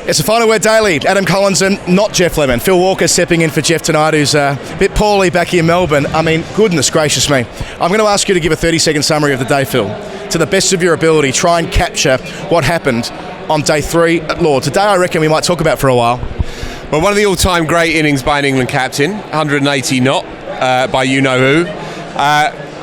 It's the Final Word Daily. Adam Collins and not Geoff Lemon. Phil Walker stepping in for Geoff tonight, who's a bit poorly back here in Melbourne. I mean, goodness gracious me. I'm going to ask you to give a 30-second summary of the day, Phil. To the best of your ability, try and capture what happened on day 3 at Lord's. A day I reckon we might talk about for a while. Well, one of the all-time great innings by an England captain, 180 not by you-know-who.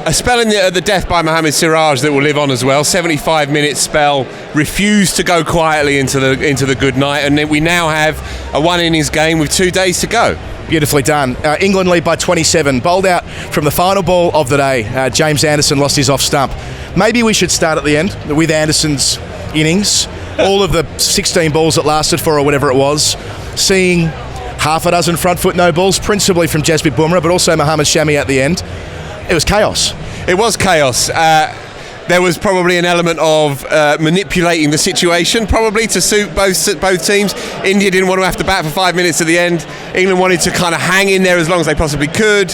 A spell in the death by Mohammad Siraj that will live on as well. 75-minute spell, refused to go quietly into the good night, and then we now have a one-innings game with 2 days to go. Beautifully done. England lead by 27. Bowled out from the final ball of the day. James Anderson lost his off stump. Maybe we should start at the end with Anderson's innings. All of the 16 balls that lasted for, or whatever it was. Seeing half a dozen front foot no balls, principally from Jasprit Bumrah, but also Mohammad Shami at the end. It was chaos. It was chaos. There was probably an element of manipulating the situation, probably to suit both teams. India didn't want to have to bat for 5 minutes at the end. England wanted to kind of hang in there as long as they possibly could.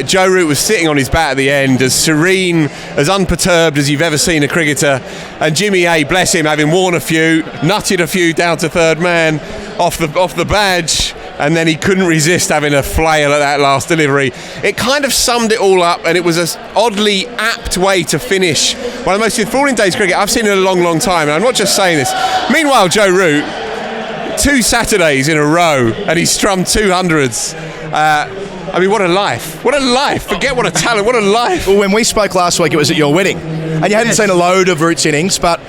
Joe Root was sitting on his bat at the end, as serene, as unperturbed as you've ever seen a cricketer. And Jimmy A, bless him, having worn a few, nutted a few down to third man off the badge. And then he couldn't resist having a flail at that last delivery. It kind of summed it all up, and it was an oddly apt way to finish one of the most enthralling days of cricket I've seen in a long, long time. And I'm not just saying this. Meanwhile, Joe Root, 2 Saturdays in a row, and he's strummed 200s. I mean, what a life. What a life. Forget what a talent, what a life. Well, when we spoke last week, it was at your wedding. And you hadn't seen a load of Root's innings, but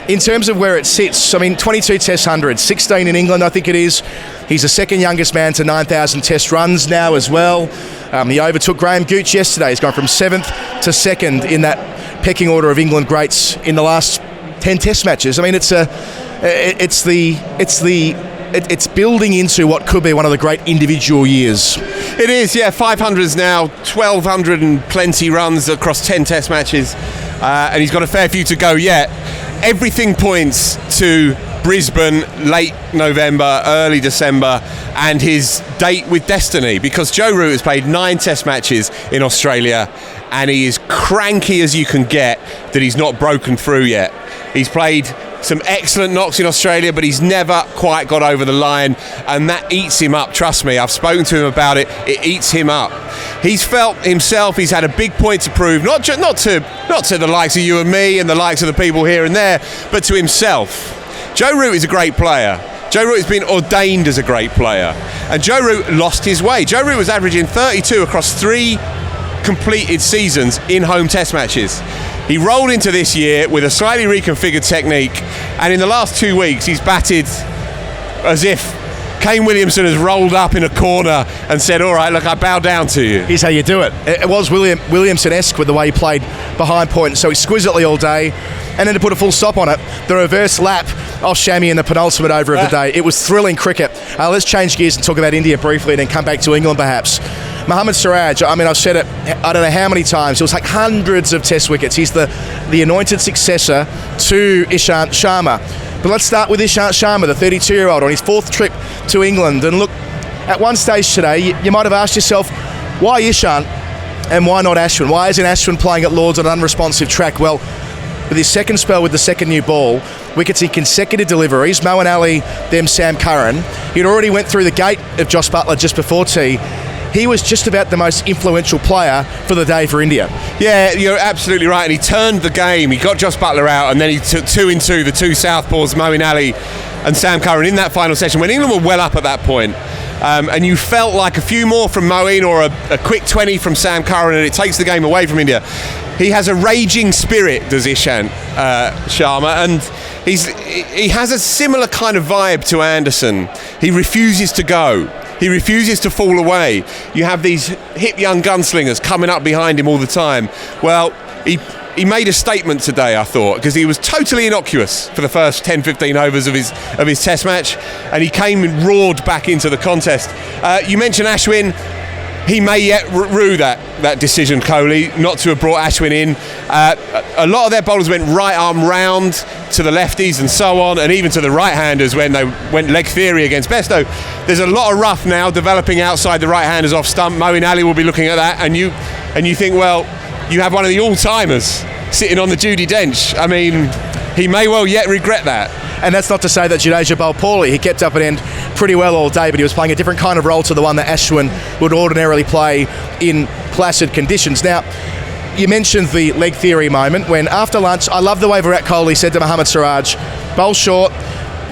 in terms of where it sits, I mean, 22 Test hundreds, 16 in England, I think it is. He's the second youngest man to 9,000 Test runs now as well. He overtook Graham Gooch yesterday. He's gone from 7th to 2nd in that pecking order of England greats in the last 10 Test matches. I mean, it's building into what could be one of the great individual years. It is, yeah. 500s now, 1,200 and plenty runs across 10 Test matches, and he's got a fair few to go yet. Everything points to Brisbane, late November, early December, and his date with destiny, because Joe Root has played 9 Test matches in Australia, and he is cranky as you can get that he's not broken through yet. He's played some excellent knocks in Australia, but he's never quite got over the line, and that eats him up. Trust me, I've spoken to him about it. It eats him up. He's felt himself he's had a big point to prove, not to the likes of you and me and the likes of the people here and there, but to himself. Joe Root is a great player. Joe Root has been ordained as a great player, and Joe Root lost his way. Joe Root was averaging 32 across 3 completed seasons in home Test matches. He rolled into this year with a slightly reconfigured technique, and in the last 2 weeks he's batted as if Kane Williamson has rolled up in a corner and said, all right, look, I bow down to you. Here's how you do it. It was Williamson-esque with the way he played behind point, so exquisitely all day. And then to put a full stop on it, the reverse lap off Shami in the penultimate over of the day. It was thrilling cricket. Let's change gears and talk about India briefly and then come back to England perhaps. Mohammad Siraj, I mean, I've said it, I don't know how many times, it was like hundreds of Test wickets. He's the anointed successor to Ishant Sharma. But let's start with Ishant Sharma, the 32-year-old, on his 4th trip to England. And look, at one stage today, you might have asked yourself, why Ishant and why not Ashwin? Why isn't Ashwin playing at Lord's on an unresponsive track? Well, with his second spell with the second new ball, wickets in consecutive deliveries, Moeen Ali, then Sam Curran. He'd already went through the gate of Josh Buttler just before tea. He was just about the most influential player for the day for India. Yeah, you're absolutely right. And he turned the game. He got Josh Buttler out, and then he took 2 in 2, the 2 southpaws, Moeen Ali and Sam Curran, in that final session when England were well up at that point. And you felt like a few more from Moeen or a quick 20 from Sam Curran, and it takes the game away from India. He has a raging spirit, does Ishant Sharma, and he has a similar kind of vibe to Anderson. He refuses to go. He refuses to fall away. You have these hip young gunslingers coming up behind him all the time. Well, he made a statement today, I thought, because he was totally innocuous for the first 10-15 overs of his Test match, and he came and roared back into the contest. You mentioned Ashwin. He may yet rue that decision, Kohli, not to have brought Ashwin in. A lot of their bowlers went right arm round to the lefties and so on, and even to the right-handers when they went leg theory against Besto. There's a lot of rough now developing outside the right-handers off stump. Moeen Ali will be looking at that, and you think, well, you have one of the all-timers sitting on the Judi Dench. I mean, He may well yet regret that. And that's not to say that Jadeja bowled poorly. He kept up an end pretty well all day, but he was playing a different kind of role to the one that Ashwin would ordinarily play in placid conditions. Now, you mentioned the leg theory moment when after lunch, I love the way Virat Kohli said to Mohammad Siraj, bowl short,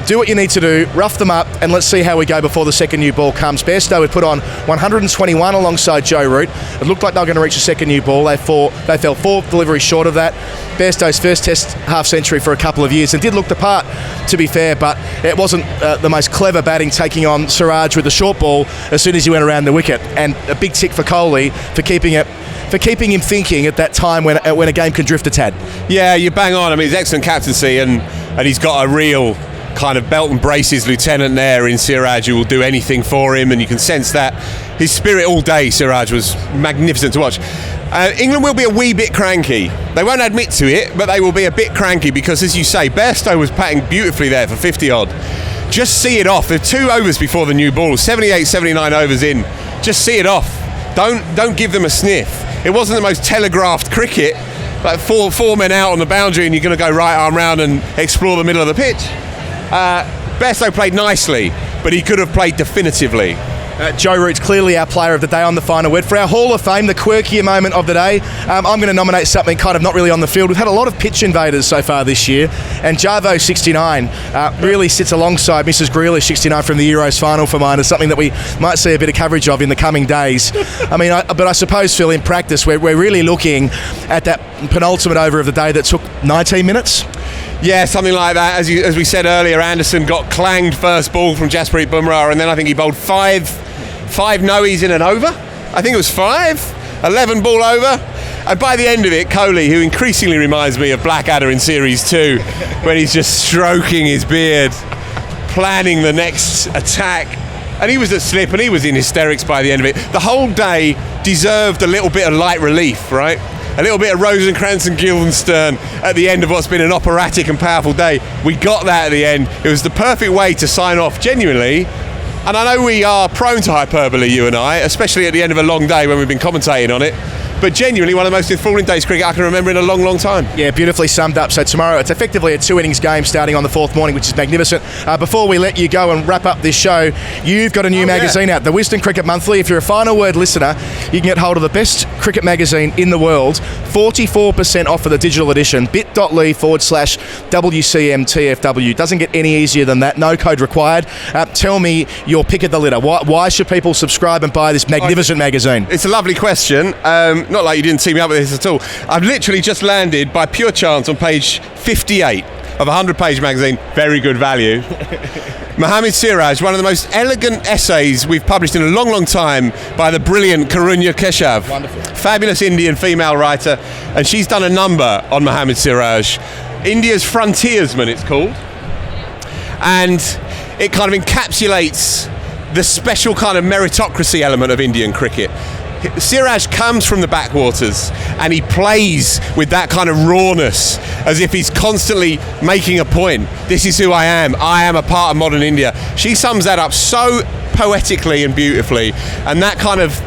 do what you need to do, rough them up, and let's see how we go before the second new ball comes. Bairstow had put on 121 alongside Joe Root. It looked like they were going to reach the second new ball. They fell 4 deliveries short of that. Bairstow's first Test half-century for a couple of years and did look the part, to be fair, but it wasn't the most clever batting taking on Siraj with the short ball as soon as he went around the wicket. And a big tick for Kohli for keeping him thinking at that time when a game can drift a tad. Yeah, you bang on. I mean, it's excellent captaincy, and he's got a real kind of belt and braces lieutenant there in Siraj who will do anything for him, and you can sense that. His spirit all day, Siraj, was magnificent to watch. England will be a wee bit cranky. They won't admit to it, but they will be a bit cranky because, as you say, Bairstow was batting beautifully there for 50-odd. Just see it off. There are 2 overs before the new ball, 78, 79 overs in. Just see it off. Don't give them a sniff. It wasn't the most telegraphed cricket, like four men out on the boundary and you're going to go right arm round and explore the middle of the pitch. Bairstow played nicely, but he could have played definitively. Joe Root's clearly our player of the day on the final word. For our Hall of Fame, the quirkier moment of the day, I'm going to nominate something kind of not really on the field. We've had a lot of pitch invaders so far this year, and Jarvo 69 really sits alongside Mrs. Grealish 69 from the Euros final for mine as something that we might see a bit of coverage of in the coming days. I mean, but I suppose, Phil, in practice, we're really looking at that penultimate over of the day that took 19 minutes. Yeah, something like that. As we said earlier, Anderson got clanged first ball from Jasprit Bumrah, and then I think he bowled five noes in an over. I think it was 11 ball over. And by the end of it, Kohli, who increasingly reminds me of Blackadder in Series 2, when he's just stroking his beard, planning the next attack. And he was at slip and he was in hysterics by the end of it. The whole day deserved a little bit of light relief, right? A little bit of Rosencrantz and Guildenstern at the end of what's been an operatic and powerful day. We got that at the end. It was the perfect way to sign off, genuinely. And I know we are prone to hyperbole, you and I, especially at the end of a long day when we've been commentating on it. But genuinely one of the most enthralling days cricket I can remember in a long, long time. Yeah, beautifully summed up. So tomorrow it's effectively a 2-innings game starting on the 4th morning, which is magnificent. Before we let you go and wrap up this show, you've got a new magazine out, the Wisden Cricket Monthly. If you're a Final Word listener, you can get hold of the best cricket magazine in the world. 44% off for the digital edition. bit.ly/WCMTFW. Doesn't get any easier than that. No code required. Tell me your pick of the litter. Why should people subscribe and buy this magnificent magazine? It's a lovely question. Not like you didn't tee me up with this at all. I've literally just landed by pure chance on page 58 of a 100-page magazine. Very good value. Mohammad Siraj, one of the most elegant essays we've published in a long, long time by the brilliant Karunya Keshav. Wonderful. Fabulous Indian female writer. And she's done a number on Mohammad Siraj. India's Frontiersman, it's called. And it kind of encapsulates the special kind of meritocracy element of Indian cricket. Siraj comes from the backwaters and he plays with that kind of rawness as if he's constantly making a point. This is who I am a part of modern India. She sums that up so poetically and beautifully, and that kind of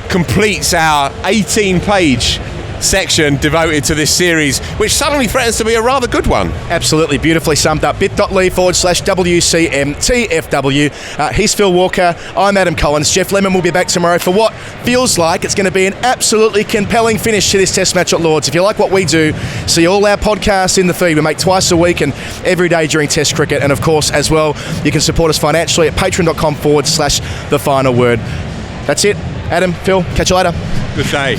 completes our 18-page section devoted to this series, which suddenly threatens to be a rather good one. Absolutely, beautifully summed up. bit.ly/WCMTFW. He's Phil Walker, I'm Adam Collins. Geoff Lemon will be back tomorrow for what feels like it's going to be an absolutely compelling finish to this Test match at Lords. If you like what we do, see all our podcasts in the feed. We make twice a week and every day during Test cricket, and of course as well you can support us financially at patreon.com/the final word. That's it. Adam, Phil, catch you later. Good day.